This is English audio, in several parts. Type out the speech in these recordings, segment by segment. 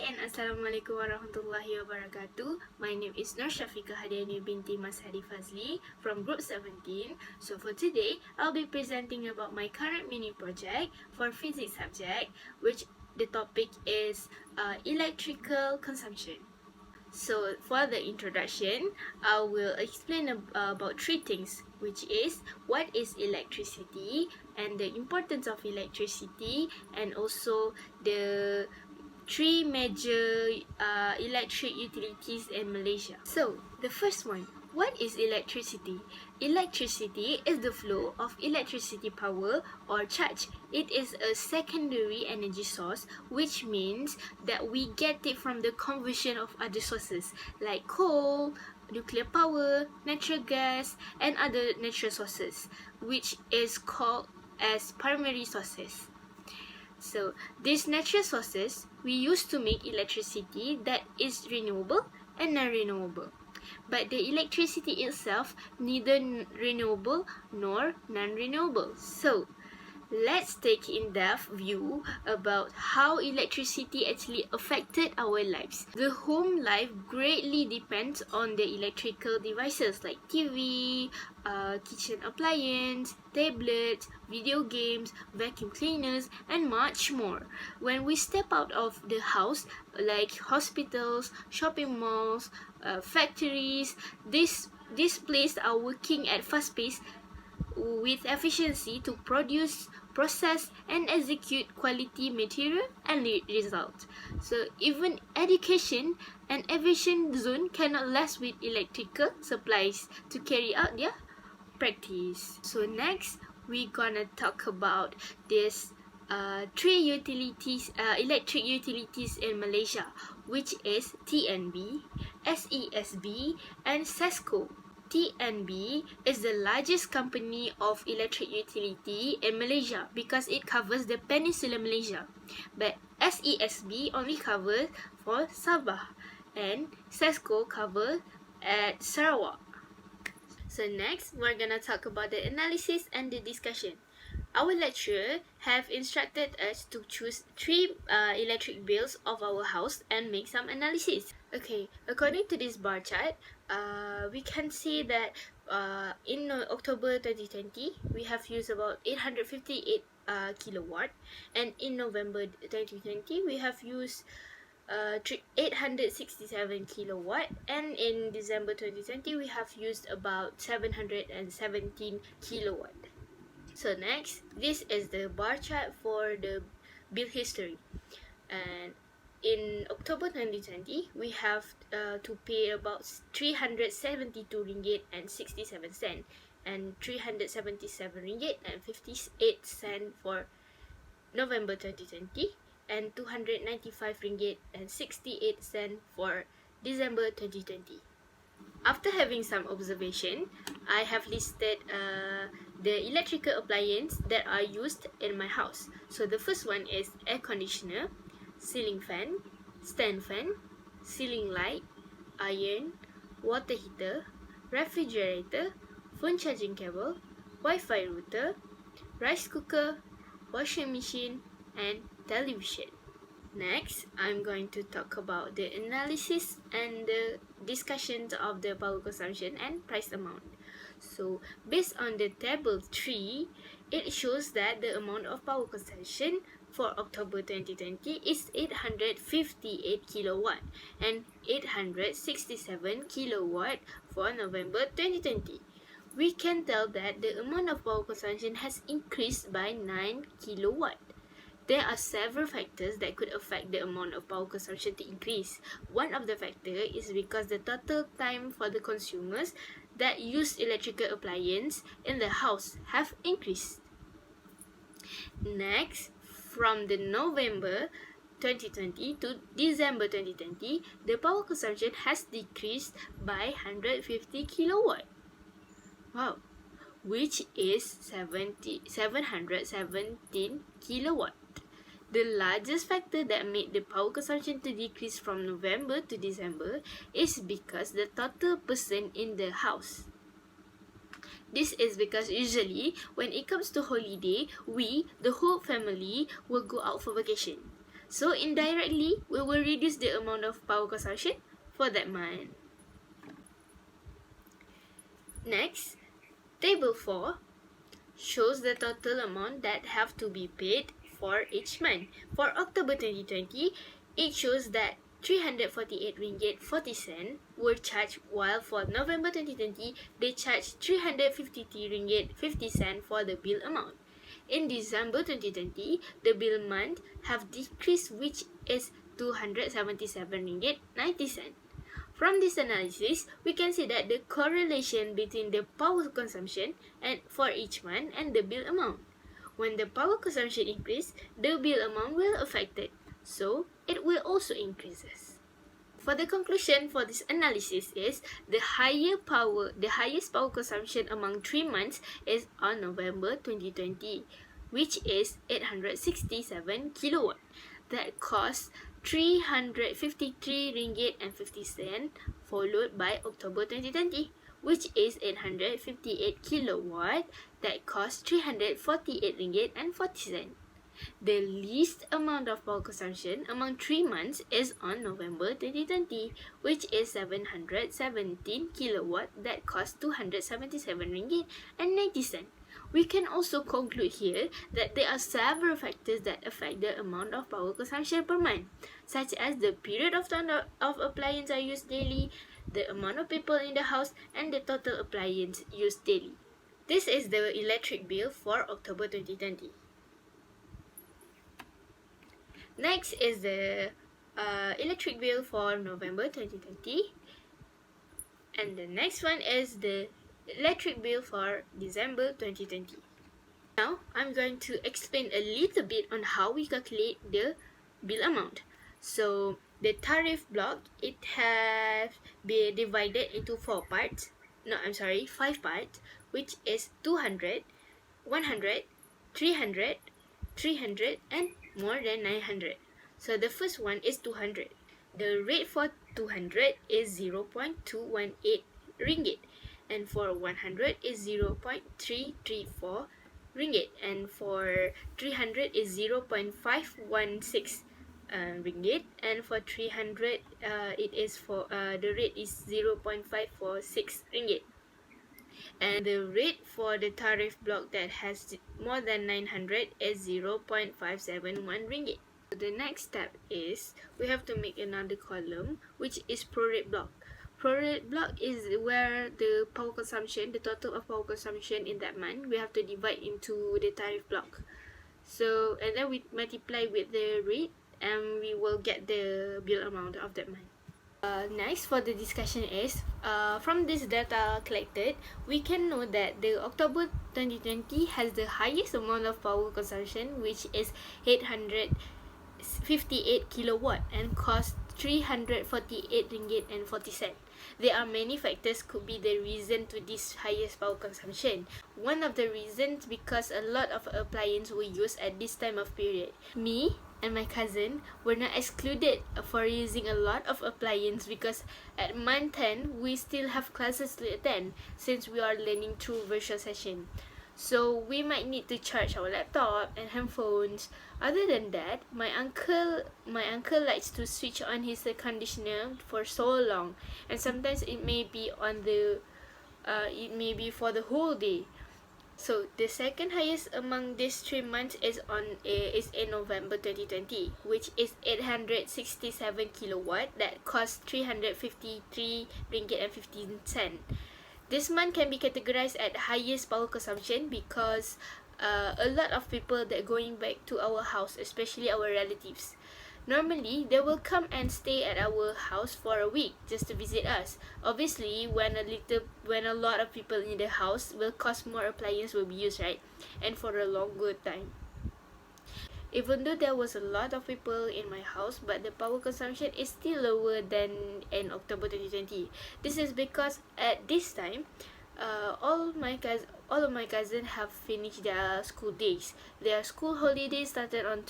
and Assalamualaikum warahmatullahi wabarakatuh. My name is Nursyafieqah Hadyani binti Mas Hadi Fazli from Group 17. So for today, I'll be presenting about my current mini project for physics subject, which the topic is electrical consumption. So for the introduction, I will explain about three things, which is what is electricity and the importance of electricity, and also the three major electric utilities in Malaysia. So the first one, what is electricity? Electricity is the flow of electricity power or charge. It is a secondary energy source, which means that we get it from the conversion of other sources like coal, nuclear power, natural gas, and other natural sources, which is called as primary sources. So these natural sources we use to make electricity that is renewable and non-renewable. But the electricity itself neither renewable nor non-renewable. So let's take in-depth view about how electricity actually affected our lives. The home life greatly depends on the electrical devices like TV, kitchen appliance, tablets, video games, vacuum cleaners, and much more. When we step out of the house, like hospitals, shopping malls, factories, these places are working at fast pace with efficiency to produce, process, and execute quality material and result. So even education and aviation zone cannot last with electrical supplies to carry out their practice. So next, we're gonna talk about this three utilities, electric utilities in Malaysia, which is TNB, SESB, and SESCO. TNB is the largest company of electric utility in Malaysia because it covers the Peninsular Malaysia. But SESB only covers for Sabah, and SESCO covers at Sarawak. So next, we're gonna talk about the analysis and the discussion. Our lecturer have instructed us to choose three electric bills of our house and make some analysis. Okay, according to this bar chart, we can see that in October 2020, we have used about 858 kilowatt, and in November 2020, we have used 867 kilowatt, and in December 2020, we have used about 717 kilowatt. So next, this is the bar chart for the bill history, and in October 2020, we have to pay about 372 ringgit and 67 cent, and 377 ringgit and 58 cent for November 2020, and 295 ringgit and 68 cent for December 2020. After having some observation, I have listed the electrical appliances that are used in my house. So the first one is air conditioner, ceiling fan, stand fan, ceiling light, iron, water heater, refrigerator, phone charging cable, Wi-Fi router, rice cooker, washing machine, and television. Next, I'm going to talk about the analysis and the discussions of the power consumption and price amount. So, based on the table 3, it shows that the amount of power consumption for October 2020 is 858 kilowatt and 867 kilowatt for November 2020. We can tell that the amount of power consumption has increased by 9 kilowatt. There are several factors that could affect the amount of power consumption to increase. One of the factors is because the total time for the consumers that use electrical appliances in the house have increased. Next, from the November 2020 to December 2020, the power consumption has decreased by 150 kilowatt. Wow, which is 717 kilowatt. The largest factor that made the power consumption to decrease from November to December is because the total person in the house. This is because usually when it comes to holiday, we, the whole family, will go out for vacation. So indirectly, we will reduce the amount of power consumption for that month. Next, Table 4 shows the total amount that have to be paid for each month. For October 2020, it shows that 348 ringgit 40 cent were charged, while for November 2020, they charged 353 ringgit 50 cent for the bill amount. In December 2020, the bill month have decreased, which is 277 ringgit 90 cent. From this analysis, we can see that the correlation between the power consumption and for each month and the bill amount. When the power consumption increase, the bill amount will affect it, so it will also increases. For the conclusion for this analysis is the highest power consumption among 3 months is on November 2020, which is 867 kilowatt. That costs 353 ringgit and 50 cent, followed by October 2020, which is 858 kilowatt, that costs 348 ringgit and 40 cent. The least amount of power consumption among 3 months is on November 2020, which is 717 kilowatt, that costs 277 ringgit and 90 cent. We can also conclude here that there are several factors that affect the amount of power consumption per month, such as the period of time of appliances are used daily, the amount of people in the house, and the total appliance used daily. This is the electric bill for October 2020. Next is the electric bill for November 2020. And the next one is the electric bill for December 2020. Now, I'm going to explain a little bit on how we calculate the bill amount. So, the tariff block, it has been divided into 5 parts, which is 200, 100, 300, 300, and more than 900. So, the first one is 200. The rate for 200 is 0.218 ringgit. And for 100 is 0.334 ringgit, and for 300 is 0.516 ringgit, and for 300 it is for the rate is 0.546 ringgit. And the rate for the tariff block that has more than 900 is 0.571 ringgit. So the next step is we have to make another column, which is prorate block. Prorate block is where the power consumption, the total of power consumption in that month, we have to divide into the tariff block. So, and then we multiply with the rate, and we will get the bill amount of that month. Next, for the discussion is, from this data collected, we can know that the October 2020 has the highest amount of power consumption, which is 858 kilowatt and cost 348 ringgit and 40 cent. There are many factors could be the reason to this highest power consumption. One of the reasons because a lot of appliances were used at this time of period. Me and my cousin were not excluded for using a lot of appliances because at month 10 we still have classes to attend since we are learning through virtual session. So we might need to charge our laptop and handphones. Other than that, my uncle likes to switch on his air conditioner for so long, and sometimes it may be for the whole day. So the second highest among these 3 months is in November 2020, which is 867 kilowatt that costs 353 ringgit and 15 cent. This month can be categorized at highest power consumption because a lot of people that going back to our house, especially our relatives. Normally, they will come and stay at our house for a week just to visit us. Obviously, when a lot of people in the house, will cost more appliances will be used, right? And for a longer time. Even though there was a lot of people in my house, but the power consumption is still lower than in October 2020. This is because at this time, all of my cousins have finished their school days. Their school holidays started on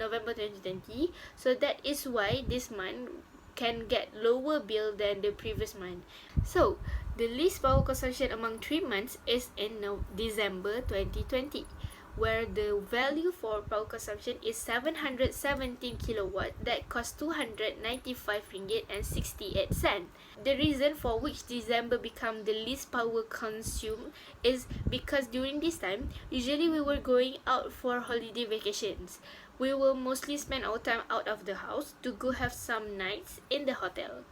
November 2020, so that is why this month can get lower bill than the previous month. So the least power consumption among 3 months is in December 2020, where the value for power consumption is 717 kilowatt that costs 295 ringgit and 68 cent. The reason for which December become the least power consumed is because during this time, usually we were going out for holiday vacations. We will mostly spend our time out of the house to go have some nights in the hotel.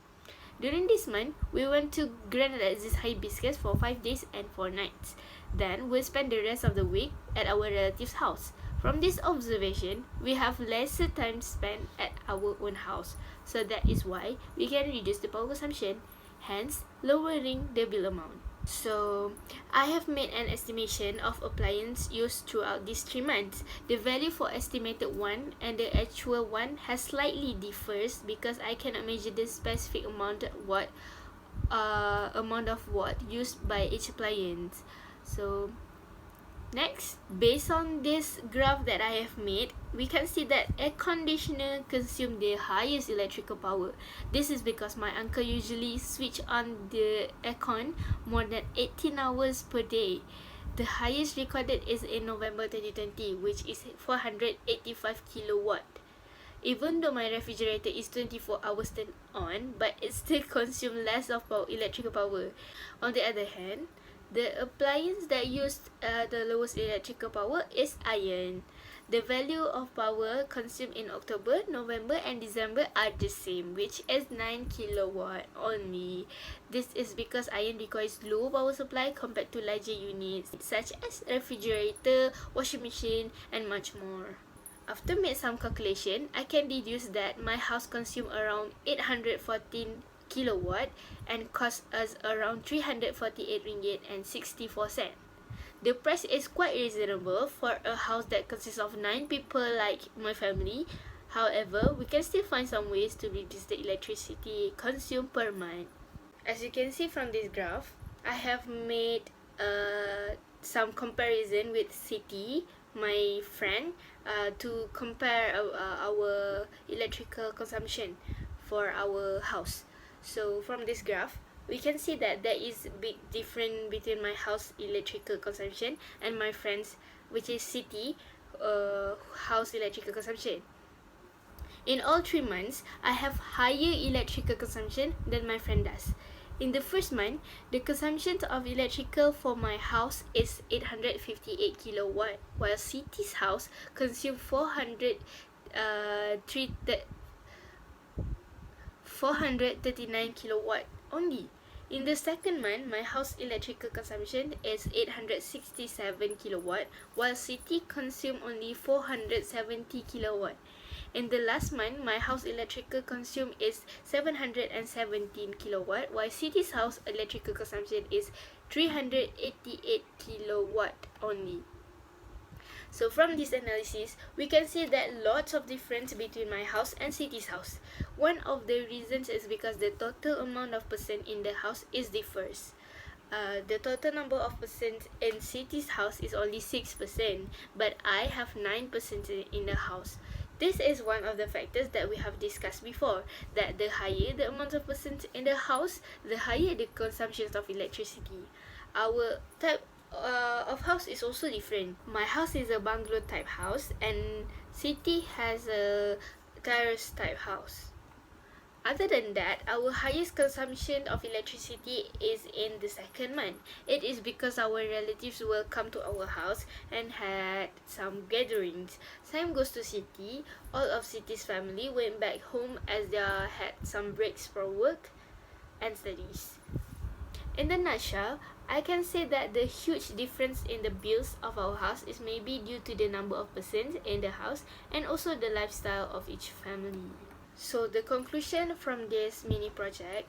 During this month, we went to Grand Alexis Hibiscus for 5 days and 4 nights. Then, we'll spend the rest of the week at our relative's house. From this observation, we have lesser time spent at our own house. So that is why we can reduce the power consumption, hence lowering the bill amount. So, I have made an estimation of appliance used throughout these 3 months. The value for estimated one and the actual one has slightly differs because I cannot measure the specific amount of watt used by each appliance. So, next, based on this graph that I have made, we can see that air conditioner consume the highest electrical power. This is because my uncle usually switch on the aircon more than 18 hours per day. The highest recorded is in November 2020, which is 485 kilowatt. Even though my refrigerator is 24 hours turned on, but it still consumes less of electrical power. On the other hand, the appliance that used the lowest electrical power is iron. The value of power consumed in October, November and December are the same, which is 9 kilowatt only. This is because iron requires low power supply compared to larger units such as refrigerator, washing machine and much more. After made some calculation, I can deduce that my house consumed around 814 kilowatt and cost us around 348 ringgit and 64 cent. The price is quite reasonable for a house that consists of 9 people like my family. However, we can still find some ways to reduce the electricity consumed per month. As you can see from this graph, I have made some comparison with City, my friend, to compare our electrical consumption for our house. So from this graph, we can see that there is a big difference between my house electrical consumption and my friend's, which is City, house electrical consumption. In all 3 months, I have higher electrical consumption than my friend does. In the first month, the consumption of electrical for my house is 858 kilowatt, while City's house consumes 439 kilowatt only. In the second month, my house electrical consumption is 867 kilowatt, while City consumes only 470 kilowatt. In the last month, my house electrical consume is 717 kilowatt, while City's house electrical consumption is 388 kilowatt only. So from this analysis, we can see that lots of difference between my house and City's house. One of the reasons is because the total amount of person in the house is differs. The total number of persons in City's house is only 6%, but I have 9% in the house. This is one of the factors that we have discussed before, that the higher the amount of persons in the house, the higher the consumption of electricity. Our type of house is also different. My house is a bungalow type house and City has a terrace type house. Other than that, our highest consumption of electricity is in the second month. It is because our relatives will come to our house and had some gatherings. Same goes to City. All of City's family went back home as they had some breaks from work and studies. In the nutshell, I can say that the huge difference in the bills of our house is maybe due to the number of persons in the house and also the lifestyle of each family. So the conclusion from this mini project,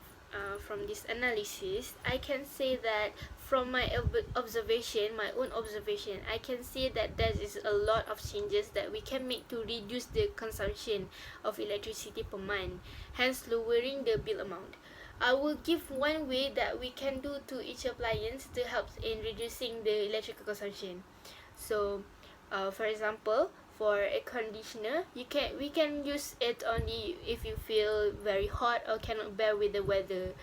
from this analysis, I can say that from my observation, my own observation, I can see that there is a lot of changes that we can make to reduce the consumption of electricity per month, hence lowering the bill amount. I will give one way that we can do to each appliance to help in reducing the electrical consumption. So, for example, for air conditioner, we can use it only if you feel very hot or cannot bear with the weather.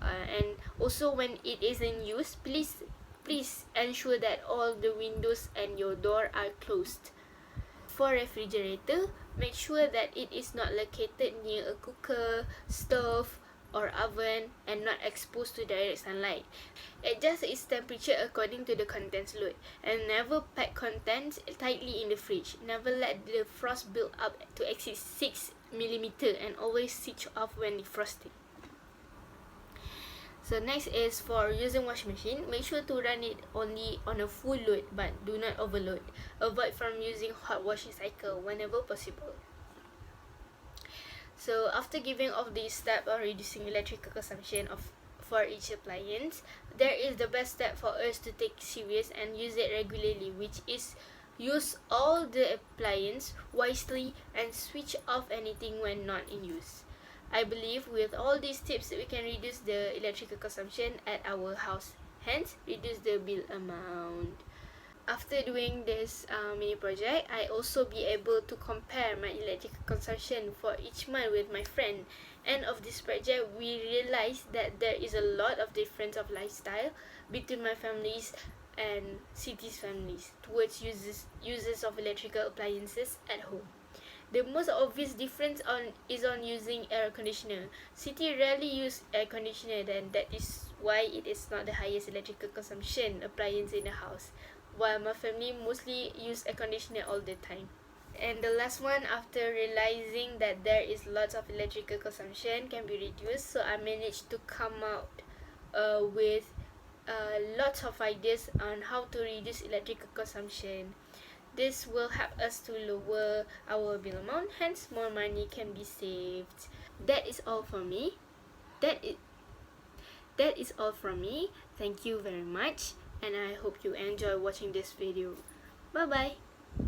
And also when it is in use, please please ensure that all the windows and your door are closed. For refrigerator, make sure that it is not located near a cooker, stove or oven and not exposed to direct sunlight. Adjust its temperature according to the contents load and never pack contents tightly in the fridge. Never let the frost build up to exceed 6 mm and always switch off when defrosting. So next is for using washing machine. Make sure to run it only on a full load but do not overload. Avoid from using hot washing cycle whenever possible. So after giving off this step of reducing electrical consumption for each appliance, there is the best step for us to take serious and use it regularly, which is use all the appliance wisely and switch off anything when not in use. I believe with all these tips we can reduce the electrical consumption at our house, hence reduce the bill amount. After doing this mini project, I also be able to compare my electrical consumption for each month with my friend. End of this project, we realized that there is a lot of difference of lifestyle between my families and city's families towards uses of electrical appliances at home. The most obvious difference is on using air conditioner. City rarely use air conditioner, and that is why it is not the highest electrical consumption appliance in the house, while my family mostly use air conditioner all the time. And the last one, after realizing that there is lots of electrical consumption can be reduced, so I managed to come out with lots of ideas on how to reduce electrical consumption. This will help us to lower our bill amount, hence more money can be saved. That is all for me. That is all from me. Thank you very much, and I hope you enjoy watching this video. Bye bye.